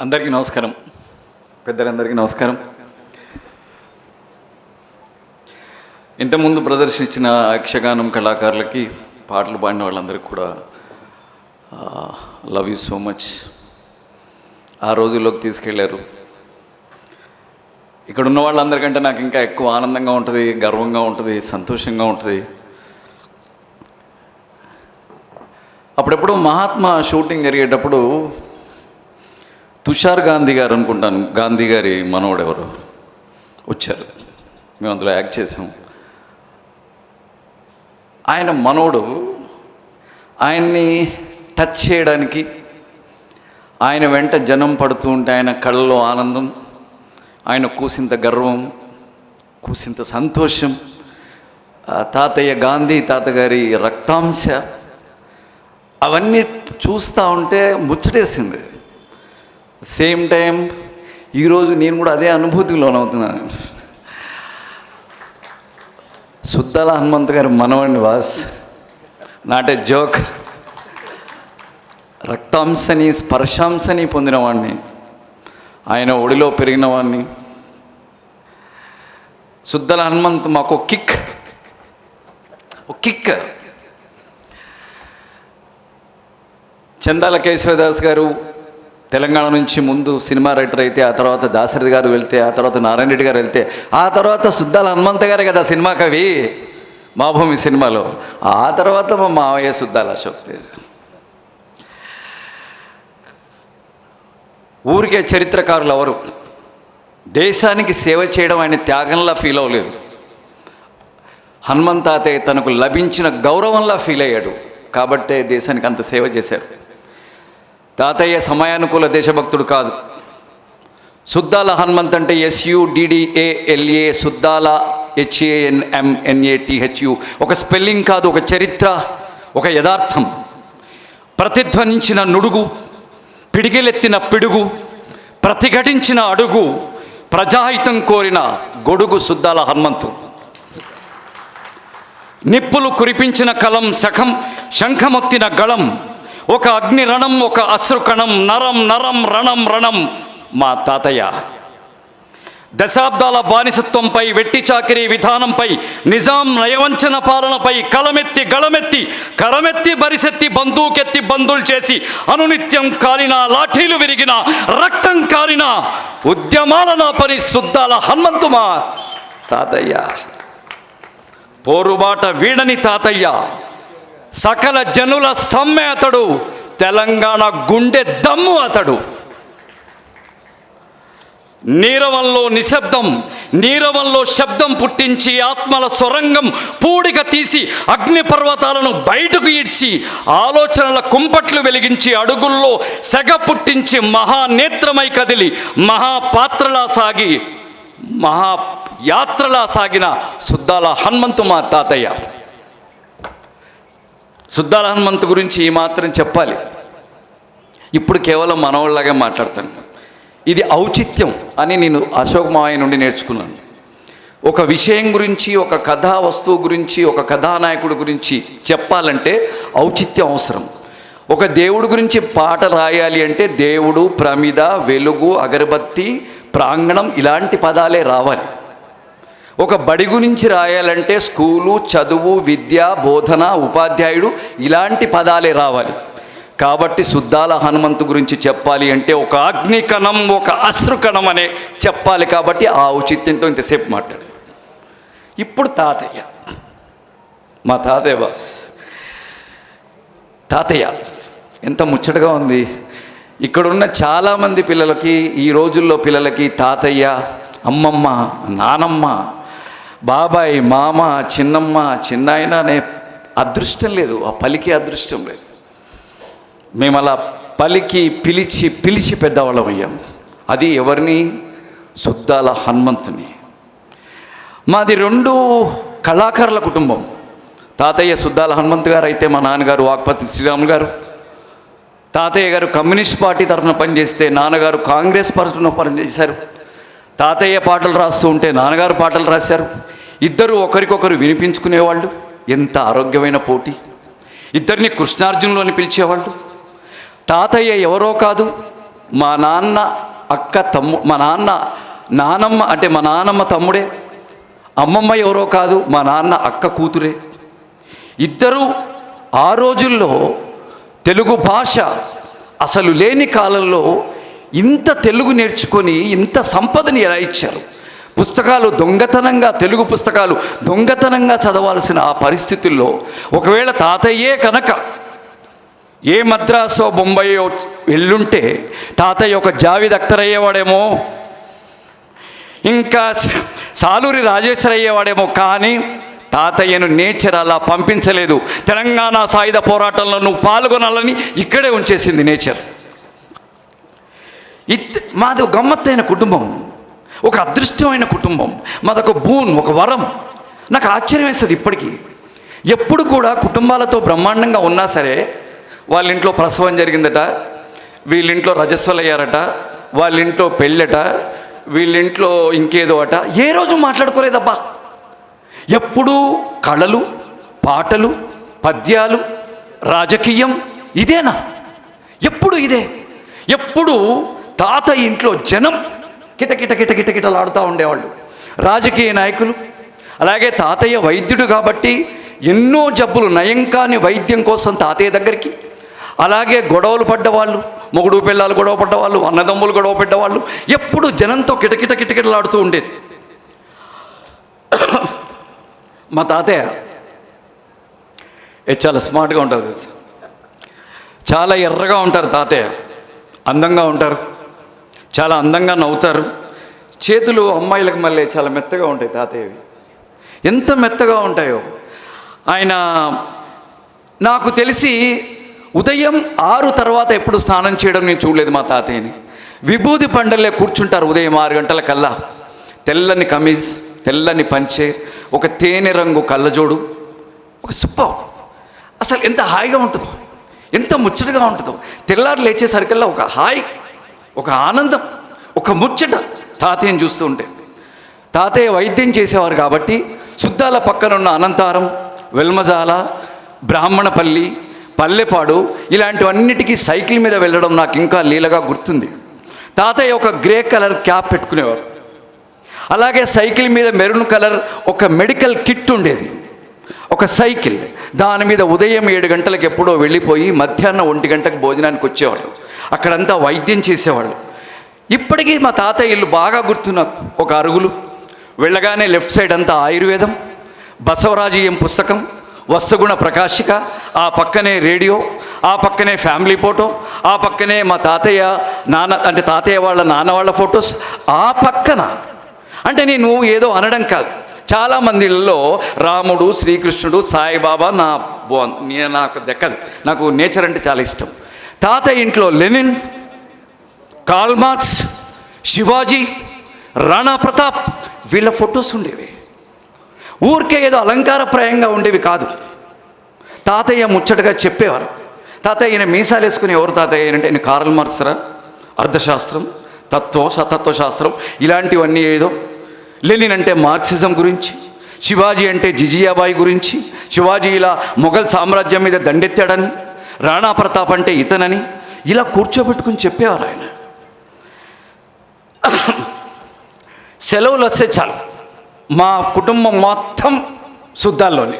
అందరికీ నమస్కారం. పెద్దలందరికీ నమస్కారం. ఇంతకుముందు ప్రదర్శన ఇచ్చిన యక్షగానం కళాకారులకి, పాటలు పాడిన వాళ్ళందరికీ కూడా లవ్ యూ సో మచ్. ఆ రోజుల్లోకి తీసుకెళ్లారు. ఇక్కడ ఉన్న వాళ్ళందరికంటే నాకు ఇంకా ఎక్కువ ఆనందంగా ఉంటుంది, గర్వంగా ఉంటుంది, సంతోషంగా ఉంటుంది. అప్పుడెప్పుడు మహాత్మా షూటింగ్ జరిగేటప్పుడు తుషార్ గాంధీ గారు అనుకుంటాను, గాంధీ గారి మనవడు ఎవరు వచ్చారు. మేము అందులో యాక్ట్ చేసాం. ఆయన మనవడు ఆయన్ని టచ్ చేయడానికి, ఆయన వెంట జనం పడుతూ ఉంటే ఆయన కళ్ళలో ఆనందం, ఆయన కూసింత గర్వం, కూసింత సంతోషం, తాతయ్య గాంధీ తాతగారి రక్తాంశ, అవన్నీ చూస్తూ ఉంటే ముచ్చటేసింది. సేమ్ టైం ఈరోజు నేను కూడా అదే అనుభూతికి లోనవుతున్నాను. సుద్దాల హనుమంత్ గారు మనవాడిని వాస్, నాట్ ఏ జోక్. రక్తాంశని స్పర్శాంశని పొందినవాడిని, ఆయన ఒడిలో పెరిగిన వాడిని. సుద్దాల హనుమంత్ మాకు కిక్. చందాల కేశవదాస్ గారు తెలంగాణ నుంచి ముందు సినిమా రైటర్ అయితే, ఆ తర్వాత దాశరథి గారు వెళ్తే, ఆ తర్వాత నారాయణ రెడ్డి గారు వెళ్తే, ఆ తర్వాత సుద్దాల హనుమంత గారే కదా సినిమా కవి మా భూమి సినిమాలో. ఆ తర్వాత మా మావయ్య సుద్దాల అశోక్ తేజ్. ఊరికే చరిత్రకారులు ఎవరు దేశానికి సేవ చేయడం ఆయన త్యాగంలా ఫీల్ అవ్వలేదు. హనుమంతాతే తనకు లభించిన గౌరవంలా ఫీల్ అయ్యాడు. కాబట్టే దేశానికి అంత సేవ చేశారు. తాతయ్య సమయానుకూల దేశభక్తుడు కాదు. సుద్దాల హనుమంత్ అంటే SUDDALA, సుద్దాల HANMNATHU. ఒక స్పెల్లింగ్ కాదు, ఒక చరిత్ర, ఒక యథార్థం. ప్రతిధ్వనించిన నుడుగు, పిడిగిలెత్తిన పిడుగు, ప్రతిఘటించిన అడుగు, ప్రజాహితం కోరిన గొడుగు సుద్దాల హనుమంతు. నిప్పులు కురిపించిన కలం, శంఖమొత్తిన గళం, ఒక అగ్ని రణం, ఒక అశ్రుకణం, నరం నరం రణం రణం మా తాతయ్య. దశాబ్దాల బానిసత్వంపై, వెట్టి చాకిరీ విధానంపై, నిజాం నయవంచన పాలనపై కలమెత్తి గళమెత్తి కరమెత్తి బరిసెత్తి బందూకెత్తి బందులు చేసి అనునిత్యం కాలిన, లాఠీలు విరిగిన, రక్తం కారిన, ఉద్యమాల నా పని సుద్దాల హనుమంతు మా తాతయ్య. పోరుబాట వీడని తాతయ్య, సకల జనుల సమ్మె అతడు, తెలంగాణ గుండె దమ్ము అతడు. నీరవంలో నిశ్శబ్దం, నీరవంలో శబ్దం పుట్టించి, ఆత్మల సొరంగం పూడిక తీసి, అగ్ని పర్వతాలను బయటకు ఈడ్చి, ఆలోచనల కుంపట్లు వెలిగించి, అడుగుల్లో సెగ పుట్టించి, మహానేత్రమై కదిలి, మహాపాత్రలా సాగి, మహాయాత్రలా సాగిన సుద్దాల హనుమంతు మా తాతయ్య. సుద్దాల హనుమంతు గురించి ఈ మాత్రం చెప్పాలి. ఇప్పుడు కేవలం మనవాళ్ళలాగా మాట్లాడతాను. ఇది ఔచిత్యం అని నేను అశోక్ మావయ్య నుండి నేర్చుకున్నాను. ఒక విషయం గురించి, ఒక కథా వస్తువు గురించి, ఒక కథానాయకుడి గురించి చెప్పాలంటే ఔచిత్యం అవసరం. ఒక దేవుడి గురించి పాట రాయాలి అంటే దేవుడు, ప్రమిద, వెలుగు, అగరబత్తి, ప్రాంగణం ఇలాంటి పదాలే రావాలి. ఒక బడి గురించి రాయాలంటే స్కూలు, చదువు, విద్య, బోధన, ఉపాధ్యాయుడు ఇలాంటి పదాలే రావాలి. కాబట్టి సుద్దాల హనుమంతు గురించి చెప్పాలి అంటే ఒక అగ్నికణం, ఒక అశ్రుకణం అనే చెప్పాలి. కాబట్టి ఆ ఔచిత్యంతో ఇంతసేపు మాట్లాడు. ఇప్పుడు తాతయ్య, మా తాతయ్య బాస్. తాతయ్య ఎంత ముచ్చటగా ఉంది. ఇక్కడున్న చాలామంది పిల్లలకి, ఈ రోజుల్లో పిల్లలకి తాతయ్య, అమ్మమ్మ, నానమ్మ, బాబాయ్, మామ, చిన్నమ్మ, చిన్నాయన అనే అదృష్టం లేదు. ఆ పలికి అదృష్టం లేదు. మేము అలా పలికి పిలిచి పెద్దవాళ్ళం అయ్యాం. అది ఎవరిని? సుద్దాల హనుమంతుని. మాది 2 కళాకారుల కుటుంబం. తాతయ్య సుద్దాల హనుమంతు గారు అయితే మా నాన్నగారు వాక్పతి శ్రీరాములు గారు. తాతయ్య గారు కమ్యూనిస్ట్ పార్టీ తరఫున పనిచేస్తే నాన్నగారు కాంగ్రెస్ తరఫున పనిచేశారు. తాతయ్య పాటలు రాస్తూ ఉంటే నాన్నగారు పాటలు రాశారు. ఇద్దరు ఒకరికొకరు వినిపించుకునేవాళ్ళు. ఎంత ఆరోగ్యమైన పోటీ. ఇద్దరిని కృష్ణార్జునులు అని పిలిచేవాళ్ళు. తాతయ్య ఎవరో కాదు, మా నాన్న అక్క మా నానమ్మ అంటే మా నానమ్మ తమ్ముడే, అమ్మమ్మ ఎవరో కాదు, మా నాన్న అక్క కూతురే. ఇద్దరూ ఆ రోజుల్లో తెలుగు భాష అసలు లేని కాలంలో ఇంత తెలుగు నేర్చుకొని ఇంత సంపదని ఎలా ఇచ్చారు. పుస్తకాలు దొంగతనంగా, తెలుగు పుస్తకాలు దొంగతనంగా చదవాల్సిన ఆ పరిస్థితుల్లో ఒకవేళ తాతయ్యే కనుక ఏ మద్రాసో బొంబాయో వెళ్ళుంటే తాతయ్య ఒక జావేద్ అఖ్తర్ అయ్యేవాడేమో, ఇంకా సాలూరి రాజేశ్వర అయ్యేవాడేమో. కానీ తాతయ్యను నేచర్ అలా పంపించలేదు. తెలంగాణ సాయుధ పోరాటంలో నువ్వు పాల్గొనాలని ఇక్కడే ఉంచేసింది నేచర్. మాది గమ్మత్తైన కుటుంబం, ఒక అదృష్టమైన కుటుంబం, మాదొక బూన్, ఒక వరం. నాకు ఆశ్చర్యం వేస్తుంది ఇప్పటికీ. ఎప్పుడు కూడా కుటుంబాలతో బ్రహ్మాండంగా ఉన్నా సరే, వాళ్ళ ఇంట్లో ప్రసవం జరిగిందట, వీళ్ళింట్లో రజస్వలయ్యారట, వాళ్ళ ఇంట్లో పెళ్ళట, వీళ్ళింట్లో ఇంకేదో అట, ఏ రోజు మాట్లాడుకోలేదబ్బా. ఎప్పుడూ కళలు, పాటలు, పద్యాలు, రాజకీయం ఇదేనా? ఎప్పుడు ఇదే. ఎప్పుడు తాత ఇంట్లో జనం కిటకిటలాడుతూ ఉండేవాళ్ళు, రాజకీయ నాయకులు. అలాగే తాతయ్య వైద్యుడు కాబట్టి ఎన్నో జబ్బులు నయం కాని వైద్యం కోసం తాతయ్య దగ్గరికి, అలాగే గొడవలు పడ్డవాళ్ళు, మొగుడు పిల్లలు గొడవ పడ్డవాళ్ళు, అన్నదమ్ములు గొడవ పడ్డవాళ్ళు, ఎప్పుడు జనంతో కిటకిటలాడుతూ ఉండేది. మా తాతయ్య చాలా స్మార్ట్గా ఉంటారు తెలుసు, చాలా ఎర్రగా ఉంటారు తాతయ్య, అందంగా ఉంటారు, చాలా అందంగా నవ్వుతారు. చేతులు అమ్మాయిలకు మళ్ళీ చాలా మెత్తగా ఉంటాయి తాతయ్యవి. ఎంత మెత్తగా ఉంటాయో. ఆయన నాకు తెలిసి ఉదయం 6 తర్వాత ఎప్పుడు స్నానం చేయడం నేను చూడలేదు మా తాతయ్యని. విభూది పండల్లే కూర్చుంటారు ఉదయం 6 గంటలకల్లా. తెల్లని కమీజ్, తెల్లని పంచె, ఒక తేనె రంగు కళ్ళజోడు, ఒక సూపర్. అసలు ఎంత హాయిగా ఉంటుందో, ఎంత ముచ్చటగా ఉంటుందో. తెల్లారు లేచేసరికల్లా ఒక హాయ్, ఒక ఆనందం, ఒక ముచ్చట తాతయ్యని చూస్తూ ఉంటే. తాతయ్య వైద్యం చేసేవారు కాబట్టి సుద్దాల పక్కనున్న అనంతారం, వెల్మజాల, బ్రాహ్మణపల్లి, పల్లెపాడు ఇలాంటివన్నిటికీ సైకిల్ మీద వెళ్ళడం నాకు ఇంకా లీలగా గుర్తుంది. తాతయ్య ఒక గ్రే కలర్ క్యాప్ పెట్టుకునేవారు. అలాగే సైకిల్ మీద మెరూన్ కలర్ ఒక మెడికల్ కిట్ ఉండేది, ఒక సైకిల్. దాని మీద ఉదయం 7 గంటలకు ఎప్పుడో వెళ్ళిపోయి మధ్యాహ్నం 1 గంటకు భోజనానికి వచ్చేవాళ్ళు. అక్కడంతా వైద్యం చేసేవాళ్ళు. ఇప్పటికీ మా తాతయ్య ఇల్లు బాగా గుర్తున్నారు. ఒక అరుగులు వెళ్ళగానే లెఫ్ట్ సైడ్ అంతా ఆయుర్వేదం, బసవరాజీయం పుస్తకం, వస్తుగుణ ప్రకాశిక, ఆ పక్కనే రేడియో, ఆ పక్కనే ఫ్యామిలీ ఫోటో, ఆ పక్కనే మా తాతయ్య అంటే తాతయ్య వాళ్ళ నాన్న వాళ్ళ ఫొటోస్, ఆ పక్కన. అంటే నేను ఏదో అనడం కాదు, చాలామంది ఇళ్ళలో రాముడు, శ్రీకృష్ణుడు, సాయిబాబా నాకు దక్కదు. నాకు నేచర్ అంటే చాలా ఇష్టం. తాతయ్య ఇంట్లో Lenin, Karl Marx, Shivaji, Rana Pratap వీళ్ళ ఫొటోస్ ఉండేవి. ఊరికే ఏదో అలంకారప్రాయంగా ఉండేవి కాదు. తాతయ్య ముచ్చటగా చెప్పేవారు. తాతయ్య ఈయన మీసాలు వేసుకుని ఎవరు తాతయ్య అంటే, ఈయన కార్ల్ మార్క్స్ రా, అర్థశాస్త్రం, తత్వశాస్త్రం ఇలాంటివన్నీ ఏదో. లెనిన్ అంటే మార్క్సిజం గురించి, శివాజీ అంటే జిజియాబాయి గురించి, శివాజీ ఇలా మొఘల్ సామ్రాజ్యం మీద దండెత్తాడని, రాణా ప్రతాప్ అంటే ఇతనని, ఇలా కూర్చోబెట్టుకుని చెప్పేవారు ఆయన. సెలవులు వస్తే చాలు మా కుటుంబం మొత్తం సుద్దాల్లోనే.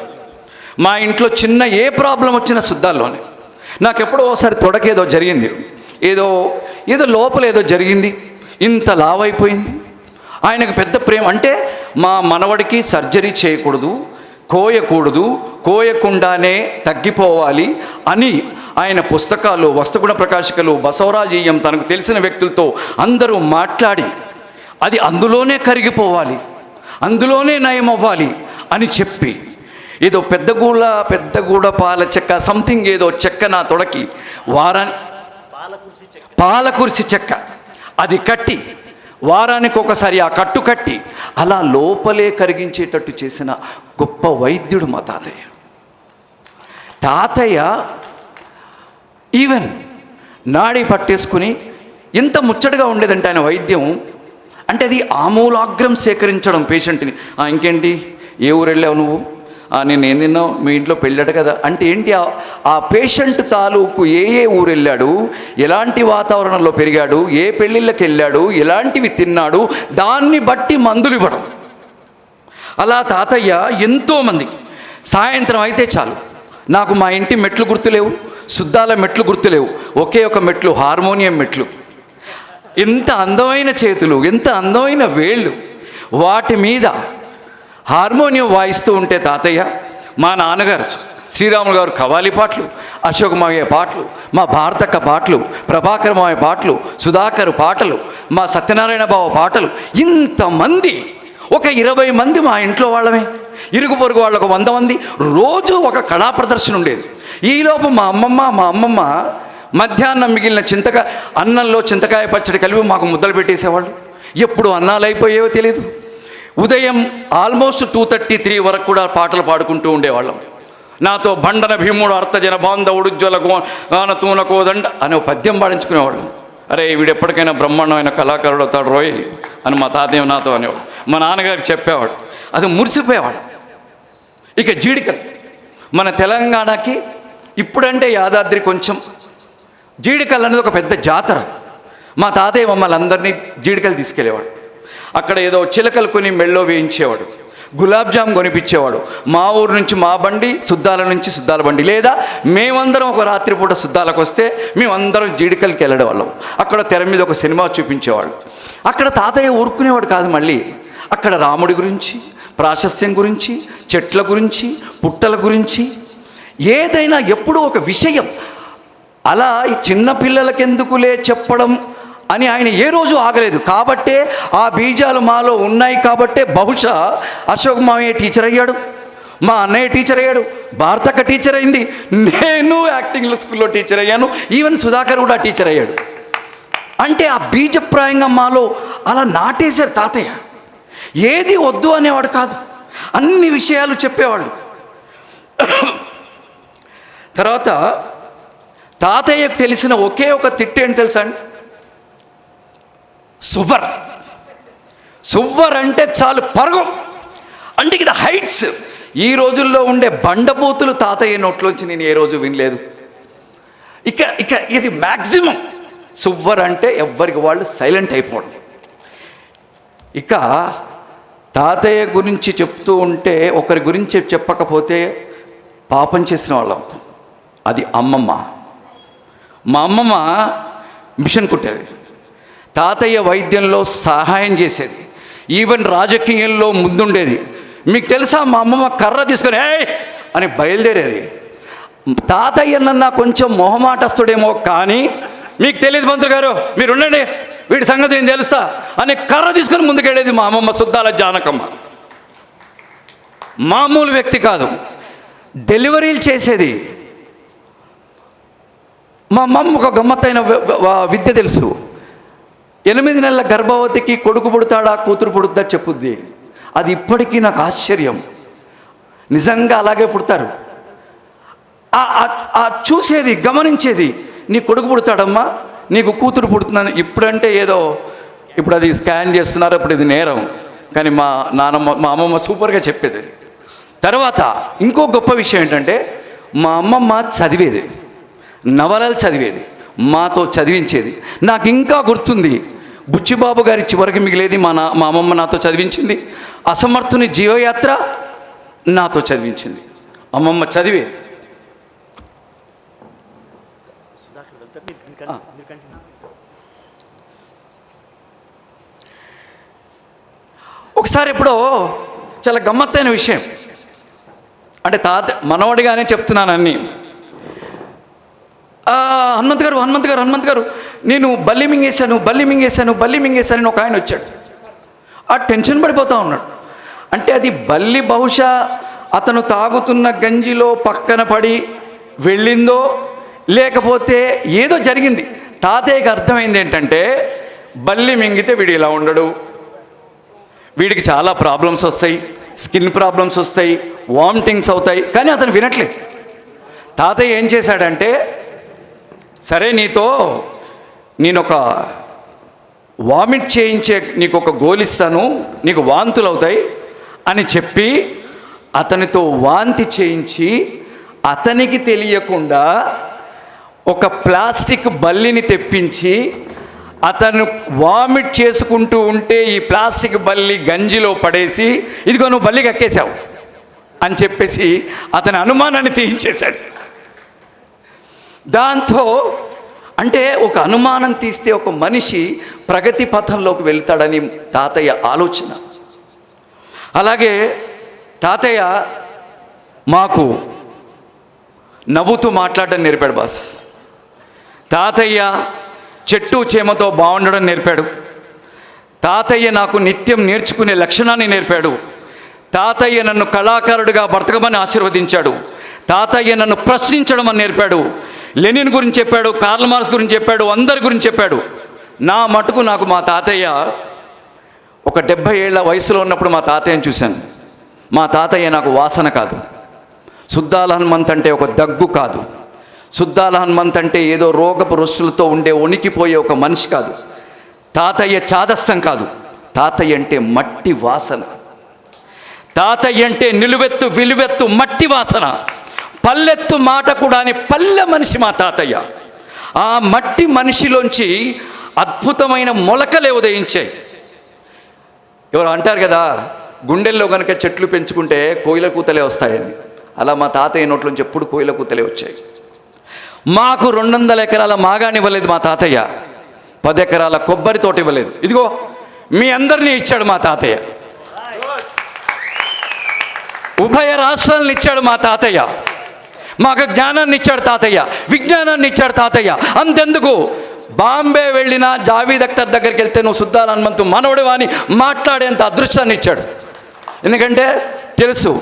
మా ఇంట్లో చిన్న ఏ ప్రాబ్లం వచ్చినా సుద్దాల్లోనే. నాకు ఎప్పుడో ఒకసారి తొడకేదో జరిగింది, ఏదో లోపల ఏదో జరిగింది, ఇంత లావైపోయింది. ఆయనకు పెద్ద ప్రేమ. అంటే మా మనవడికి సర్జరీ చేయకూడదు, కోయకుండానే తగ్గిపోవాలి అని ఆయన పుస్తకాలు, వస్తుగుణ ప్రకాశికలు, బసవరాజీయం, తనకు తెలిసిన వ్యక్తులతో అందరూ మాట్లాడి అది అందులోనే కరిగిపోవాలి, అందులోనే నయం అవ్వాలి అని చెప్పి ఏదో పెద్దగూడ పాల చెక్క సంథింగ్ ఏదో చెక్క నా తొడకి పాలకుర్సి చెక్క అది కట్టి వారానికి ఒకసారి ఆ కట్టు కట్టి అలా లోపలే కరిగించేటట్టు చేసిన గొప్ప వైద్యుడు మా తాతయ్య. తాతయ్య ఈవెన్ నాడి పట్టేసుకుని ఎంత ముచ్చటగా ఉండేదంటే ఆయన వైద్యం. అంటే అది ఆమూలాగ్రం సేకరించడం పేషెంట్ని. ఇంకేంటి, ఏ ఊరు వెళ్ళావు నువ్వు, నేను ఏం తిన్నావు, మీ ఇంట్లో పెళ్ళాడు కదా అంటే ఏంటి, ఆ పేషెంట్ తాలూకు ఏ ఊరు వెళ్ళాడు, ఎలాంటి వాతావరణంలో పెరిగాడు, ఏ పెళ్ళిళ్ళకి వెళ్ళాడు, ఎలాంటివి తిన్నాడు, దాన్ని బట్టి మందులు ఇవ్వడం. అలా తాతయ్య ఎంతోమందికి సాయంత్రం అయితే చాలు, నాకు మా ఇంటి మెట్లు గుర్తులేవు, శుద్ధాల మెట్లు గుర్తులేవు, ఒకే ఒక మెట్లు హార్మోనియం మెట్లు, ఎంత అందమైన చేతులు, ఎంత అందమైన వేళ్ళు, వాటి మీద హార్మోనియం వాయిస్తూ ఉంటే తాతయ్య, మా నాన్నగారు శ్రీరాములు గారు కవాలి పాటలు, అశోకమావయ్య పాటలు, మా భారతక్క పాటలు, ప్రభాకర్ మావయ్య పాటలు, సుధాకర్ పాటలు, మా సత్యనారాయణ బావ పాటలు, ఇంతమంది ఒక 20 మంది మా ఇంట్లో వాళ్ళమే, ఇరుగు పొరుగు వాళ్ళకు 100 మంది, రోజు ఒక కళా ప్రదర్శన ఉండేది. ఈలోపు మా అమ్మమ్మ మధ్యాహ్నం మిగిలిన అన్నంలో చింతకాయ పచ్చడి కలిపి మాకు ముద్దలు పెట్టేసేవాళ్ళు. ఎప్పుడు అన్నాలు అయిపోయేవో తెలియదు. ఉదయం ఆల్మోస్ట్ 2:33 వరకు కూడా పాటలు పాడుకుంటూ ఉండేవాళ్ళం. నాతో బండన భీముడు అర్థజన బాంధవుడు జ్వల గానతూన కోదండ అనే పద్యం పాడించుకునేవాళ్ళం. అరే వీడు ఎప్పటికైనా బ్రహ్మాండమైన కళాకారుడు అవుతాడు రోయ్ అని మా తాతయ్య నాతో అనేవాడు. మా నాన్నగారికి చెప్పేవాడు, అది మురిసిపోయేవాడు. ఇక జీడికలు, మన తెలంగాణకి ఇప్పుడంటే యాదాద్రి కొంచెం, జీడికలు అనేది ఒక పెద్ద జాతర. మా తాతయ్య మమ్మల్ని అందరినీ జీడికలు తీసుకెళ్ళేవాడు. అక్కడ ఏదో చిలకలు కొని మెళ్ళో వేయించేవాడు, గులాబ్ జామ్ కొనిపించేవాడు. మా ఊరు నుంచి మా బండి, శుద్ధాల నుంచి శుద్ధాల బండి, లేదా మేమందరం ఒక రాత్రిపూట శుద్ధాలకు వస్తే మేమందరం జీడికలకి వెళ్ళడం వాళ్ళం. అక్కడ తెర మీద ఒక సినిమా చూపించేవాడు. అక్కడ తాతయ్య ఊరుకునేవాడు కాదు, మళ్ళీ అక్కడ రాముడి గురించి, ప్రాశస్త్యం గురించి, చెట్ల గురించి, పుట్టల గురించి, ఏదైనా ఎప్పుడూ ఒక విషయం. అలా చిన్నపిల్లలకెందుకులే చెప్పడం అని ఆయన ఏ రోజు ఆగలేదు. కాబట్టే ఆ బీజాలు మాలో ఉన్నాయి. కాబట్టే బహుశా అశోక్ మావయ్య టీచర్ అయ్యాడు, మా అన్నయ్య టీచర్ అయ్యాడు, భారతక్క టీచర్ అయింది, నేను యాక్టింగ్ స్కూల్లో టీచర్ అయ్యాను, ఈవెన్ సుధాకర్ కూడా టీచర్ అయ్యాడు. అంటే ఆ బీజప్రాయంగా మాలో అలా నాటేశారు తాతయ్య. ఏది వద్దు అనేవాడు కాదు, అన్ని విషయాలు చెప్పేవాళ్ళు. తర్వాత తాతయ్యకు తెలిసిన ఒకే ఒక తిట్టు ఏంటి తెలుసా అండి? సువ్వర్ అంటే చాలు పరుగు, అంటే ఇది హైట్స్. ఈ రోజుల్లో ఉండే బండబూతులు తాతయ్య నోట్లోంచి నేను ఏ రోజు వినలేదు. ఇక ఇది మ్యాక్సిమం. సువ్వర్ అంటే ఎవ్వరికి వాళ్ళు సైలెంట్ అయిపోవడం. ఇక తాతయ్య గురించి చెప్తూ ఉంటే ఒకరి గురించి చెప్పకపోతే పాపం చేసిన వాళ్ళం. అది అమ్మమ్మ. మా అమ్మమ్మ మిషన్ కుట్టేది, తాతయ్య వైద్యంలో సహాయం చేసేది, ఈవెన్ రాజకీయంలో ముందుండేది. మీకు తెలుసా, మా అమ్మమ్మ కర్ర తీసుకొని ఏయ్ అని బయలుదేరేది. తాతయ్యనన్నా కొంచెం మొహమాటస్తుడేమో కానీ మీకు తెలియదు పంతులు గారు, మీరు ఉండండి, వీడి సంగతి నేను తెలుస్తా అని కర్ర తీసుకొని ముందుకెళ్ళేది మా అమ్మమ్మ సుద్దాల జానకమ్మ. మామూలు వ్యక్తి కాదు, డెలివరీలు చేసేది. మా అమ్మమ్మ ఒక గమ్మత్తైన విద్య తెలుసు. 8 నెలల గర్భవతికి కొడుకు పుడతాడా కూతురు పుడుద్దా చెప్పుద్ది. అది ఇప్పటికీ నాకు ఆశ్చర్యం. నిజంగా అలాగే పుడతారు. చూసేది, గమనించేది. నీ కొడుకు పుడతాడమ్మా, నీకు కూతురు పుడుతుందని. ఇప్పుడంటే ఏదో ఇప్పుడు అది స్కాన్ చేస్తున్నారు, అప్పుడు ఇది నేరం. కానీ మా అమ్మమ్మ సూపర్గా చెప్పేది. తర్వాత ఇంకో గొప్ప విషయం ఏంటంటే, మా అమ్మమ్మ చదివేది, నవలలు చదివేది, మాతో చదివించేది. నాకు ఇంకా గుర్తుంది, బుచ్చిబాబు గారి చివరికి మిగిలేది మా అమ్మమ్మ నాతో చదివించింది. అసమర్థుని జీవయాత్ర నాతో చదివించింది. అమ్మమ్మ చదివేది. ఒకసారి ఎప్పుడో చాలా గమ్మత్తైన విషయం, అంటే మనవడిగానే చెప్తున్నాను అన్నీ. హనుమంత్ గారు నేను బల్లి మింగేశాను ఒక ఆయన వచ్చాడు. ఆ టెన్షన్ పడిపోతూ ఉన్నాడు. అంటే అది బల్లి బహుశా అతను తాగుతున్న గంజిలో పక్కన పడి వెళ్ళిందో లేకపోతే ఏదో జరిగింది. తాతయ్యకి అర్థమైంది ఏంటంటే, బల్లి మింగితే వీడు ఇలా ఉండడు, వీడికి చాలా ప్రాబ్లమ్స్ వస్తాయి, స్కిన్ ప్రాబ్లమ్స్ వస్తాయి, వామిటింగ్స్ అవుతాయి. కానీ అతను వినట్లేదు. తాతయ్య ఏం చేశాడంటే, సరే నేను ఒక వామిట్ చేయించే నీకు ఒక గోలిస్తాను, నీకు వాంతులు అవుతాయి అని చెప్పి అతనితో వాంతి చేయించి అతనికి తెలియకుండా ఒక ప్లాస్టిక్ బల్లిని తెప్పించి అతను వామిట్ చేసుకుంటూ ఉంటే ఈ ప్లాస్టిక్ బల్లి గంజిలో పడేసి ఇదిగో నువ్వు బల్లి కక్కేశావు అని చెప్పేసి అతని అనుమానాన్ని తీయించేశాడు. దాంతో అంటే ఒక అనుమానం తీస్తే ఒక మనిషి ప్రగతి పథంలోకి వెళ్తాడని తాతయ్య ఆలోచన. అలాగే తాతయ్య మాకు నవ్వుతూ మాట్లాడడం నేర్పాడు బాస్. తాతయ్య చెట్టు చేమతో బాగుండడం నేర్పాడు. తాతయ్య నాకు నిత్యం నేర్చుకునే లక్షణాన్ని నేర్పాడు. తాతయ్య నన్ను కళాకారుడిగా బ్రతకమని ఆశీర్వదించాడు. తాతయ్య నన్ను ప్రశ్నించడం అని నేర్పాడు. లెనిన్ గురించి చెప్పాడు, కార్ల్ మార్క్స్ గురించి చెప్పాడు, అందరి గురించి చెప్పాడు. నా మటుకు నాకు మా తాతయ్య ఒక 70 ఏళ్ల వయసులో ఉన్నప్పుడు మా తాతయ్యని చూశాను. మా తాతయ్య నాకు వాసన కాదు. సుద్దాల హనుమంత్ అంటే ఒక దగ్గు కాదు. సుద్దాల హనుమంత్ అంటే ఏదో రోగపు రొస్సులతో ఉండే వణికిపోయే ఒక మనిషి కాదు. తాతయ్య చాదస్తం కాదు. తాతయ్య అంటే మట్టి వాసన. తాతయ్య అంటే నిలువెత్తు విలువెత్తు మట్టి వాసన. పల్లెత్తు మాట కూడా అని పల్లె మనిషి మా తాతయ్య. ఆ మట్టి మనిషిలోంచి అద్భుతమైన మొలకలే ఉదయించాయి. ఎవరు అంటారు కదా, గుండెల్లో కనుక చెట్లు పెంచుకుంటే కోయిల కూతలే వస్తాయని. అలా మా తాతయ్య నోట్లోంచి ఎప్పుడు కోయిల కూతలే వచ్చాయి. మాకు 200 ఎకరాల మాగాని ఇవ్వలేదు మా తాతయ్య. 10 ఎకరాల కొబ్బరి తోట ఇవ్వలేదు. ఇదిగో మీ అందరినీ ఇచ్చాడు మా తాతయ్య. ఉభయ రాష్ట్రాలను ఇచ్చాడు మా తాతయ్య. మాకు జ్ఞానాన్ని ఇచ్చాడు తాతయ్య, విజ్ఞానాన్ని ఇచ్చాడు తాతయ్య. అంతెందుకు, బాంబే వెళ్ళినా జావీద్ అఖ్తర్ దగ్గరికి వెళ్తే నువ్వు సుద్దాల హనుమంతు మనవడివా అని మాట్లాడేంత అదృష్టాన్ని ఇచ్చాడు. ఎందుకంటే తెలుసు,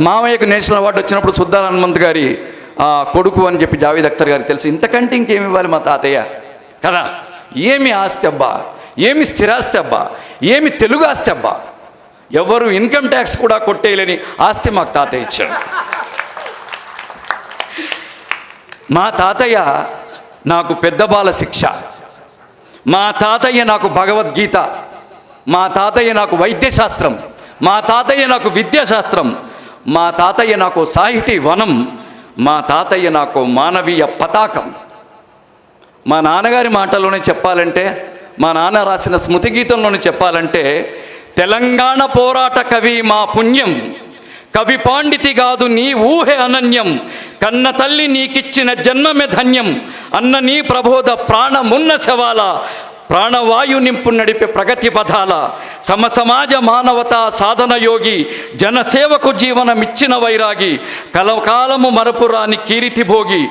మామయ్యకు నేషనల్ అవార్డు వచ్చినప్పుడు సుద్దాల హనుమంత్ గారి కొడుకు అని చెప్పి జావీద్ అఖ్తర్ గారికి తెలుసు. ఇంతకంటే ఇంకేమి ఇవ్వాలి మా తాతయ్య కదా. ఏమి ఆస్తి అబ్బా, ఏమి స్థిరాస్తి అబ్బా, ఏమి తెలుగు ఆస్తి అబ్బా. ఎవరు ఇన్కమ్ ట్యాక్స్ కూడా కొట్టేయలేని ఆస్తి మాకు తాతయ్య ఇచ్చాడు. మా తాతయ్య నాకు పెద్ద బాల శిక్ష. మా తాతయ్య నాకు భగవద్గీత. మా తాతయ్య నాకు వైద్యశాస్త్రం. మా తాతయ్య నాకు విద్యాశాస్త్రం. మా తాతయ్య నాకు సాహితీ వనం. మా తాతయ్య నాకు మానవీయ పతాకం. మా నాన్నగారి మాటలోనే చెప్పాలంటే, మా నాన్న రాసిన స్మృతి గీతంలోనే చెప్పాలంటే, తెలంగాణ పోరాట కవి మా పుణ్యం, కవి పాండితి కాదు నీ ఊహే అనన్యం, కన్న తల్లి నీకిచ్చిన జన్మమే ధన్యం, అన్న నీ ప్రబోధ ప్రాణమున్న శవాల, ప్రాణవాయు నింపు నడిపే ప్రగతి పథాల, సమసమాజ మానవతా సాధన యోగి, జనసేవకు జీవనమిచ్చిన వైరాగి, కలకాలము మరపురాని కీర్తి భోగి,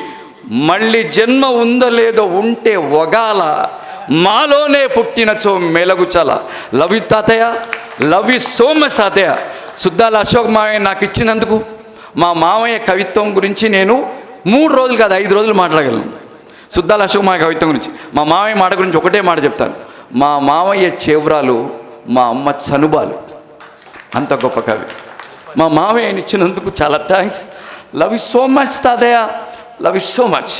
మళ్ళీ జన్మ ఉందో లేదో ఉంటే ఒగాల, మాలోనే పుట్టినచో మెలగుచల. లవ్ యూ తాతయ్య, లవ్ యూ సో మచ్ తాతయ్య. సుద్దాల అశోక్ మావయ్య నాకు ఇచ్చినందుకు. మా మామయ్య కవిత్వం గురించి నేను 3 రోజులు కాదు 5 రోజులు మాట్లాడగలను. సుద్దాల అశోక్ మావయ్య కవిత్వం గురించి, మా మామయ్య మాట గురించి ఒకటే మాట చెప్తాను. మా మామయ్య చేవ్రాలు, మా అమ్మ చనుబాలు. అంత గొప్ప కవి. మా మామయ్యని ఇచ్చినందుకు చాలా thanks. Love you so much తాతయ్య, లవ్ యూ సో మచ్.